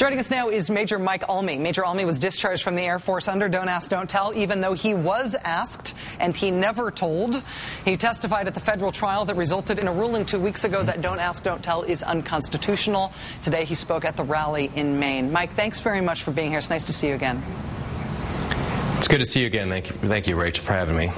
Joining us now is Major Mike Almy. Major Almy was discharged from the Air Force under Don't Ask, Don't Tell, even though he was asked and he never told. He testified at the federal trial that resulted in a ruling 2 weeks ago that Don't Ask, Don't Tell is unconstitutional. Today he spoke at the rally in Maine. Mike, thanks very much for being here. It's nice to see you again. It's good to see you again. Thank you, Rachel, for having me.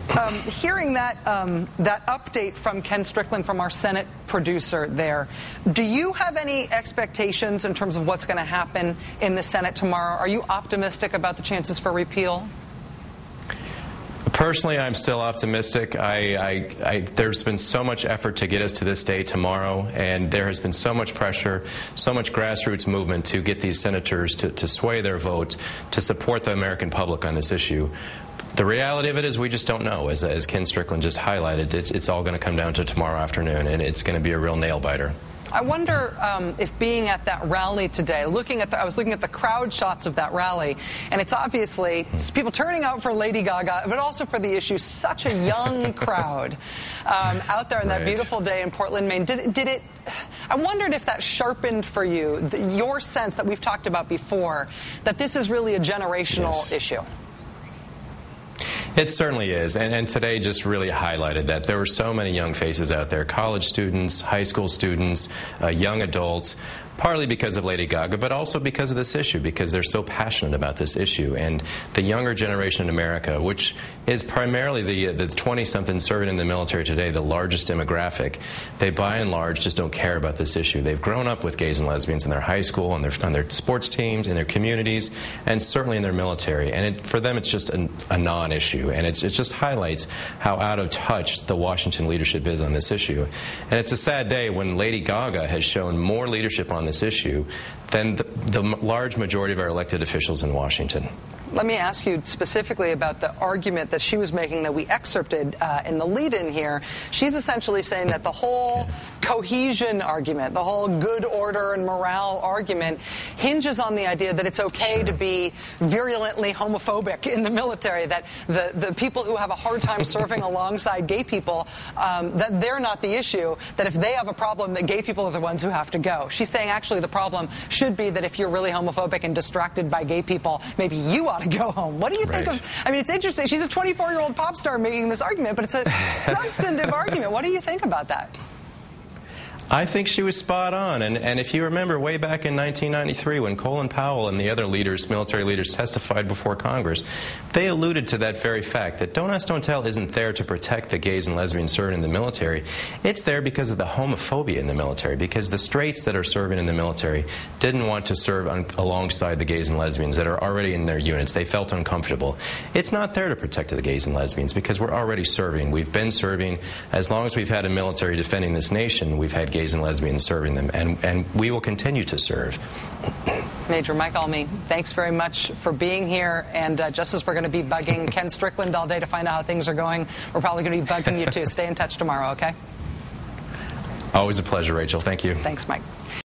Hearing that update from Ken Strickland, from our Senate producer there, do you have any expectations in terms of what's going to happen in the Senate tomorrow? Are you optimistic about the chances for repeal? Personally, I'm still optimistic. There's been so much effort to get us to this day tomorrow, and there has been so much pressure, so much grassroots movement to get these senators to sway their votes, to support the American public on this issue. The reality of it is we just don't know. As Ken Strickland just highlighted, it's all going to come down to tomorrow afternoon, and it's going to be a real nail-biter. I wonder if being at that rally today, I was looking at the crowd shots of that rally, and it's obviously people turning out for Lady Gaga, but also for the issue. Such a young crowd out there on that beautiful day in Portland, Maine. I wondered if that sharpened for you your sense that we've talked about before, that this is really a generational issue. It certainly is, and today just really highlighted that. There were so many young faces out there, college students, high school students, young adults, partly because of Lady Gaga, but also because of this issue, because they're so passionate about this issue. And the younger generation in America, which is primarily the 20-something serving in the military today, the largest demographic, they by and large just don't care about this issue. They've grown up with gays and lesbians in their high school, on their sports teams, in their communities, and certainly in their military. And for them, it's just a non-issue. And it just highlights how out of touch the Washington leadership is on this issue. And it's a sad day when Lady Gaga has shown more leadership on this issue than the large majority of our elected officials in Washington. Let me ask you specifically about the argument that she was making that we excerpted in the lead-in here. She's essentially saying that the whole cohesion argument, the whole good order and morale argument hinges on the idea that it's okay to be virulently homophobic in the military, that the people who have a hard time serving alongside gay people, that they're not the issue, that if they have a problem, that gay people are the ones who have to go. She's saying actually the problem should be that if you're really homophobic and distracted by gay people, maybe you ought to go home. What do you think of, I mean, it's interesting. She's a 24-year-old pop star making this argument, but it's a substantive argument. What do you think about that? I think she was spot on, and if you remember way back in 1993 when Colin Powell and the other leaders, military leaders, testified before Congress, they alluded to that very fact, that Don't Ask, Don't Tell isn't there to protect the gays and lesbians serving in the military. It's there because of the homophobia in the military, because the straights that are serving in the military didn't want to serve alongside the gays and lesbians that are already in their units. They felt uncomfortable. It's not there to protect the gays and lesbians because we're already serving. We've been serving. As long as we've had a military defending this nation, we've had gays and lesbians serving them, and we will continue to serve. Major Mike Almy, thanks very much for being here, and just as we're going to be bugging Ken Strickland all day to find out how things are going, we're probably going to be bugging you too. Stay in touch tomorrow, okay? Always a pleasure, Rachel. Thank you. Thanks, Mike.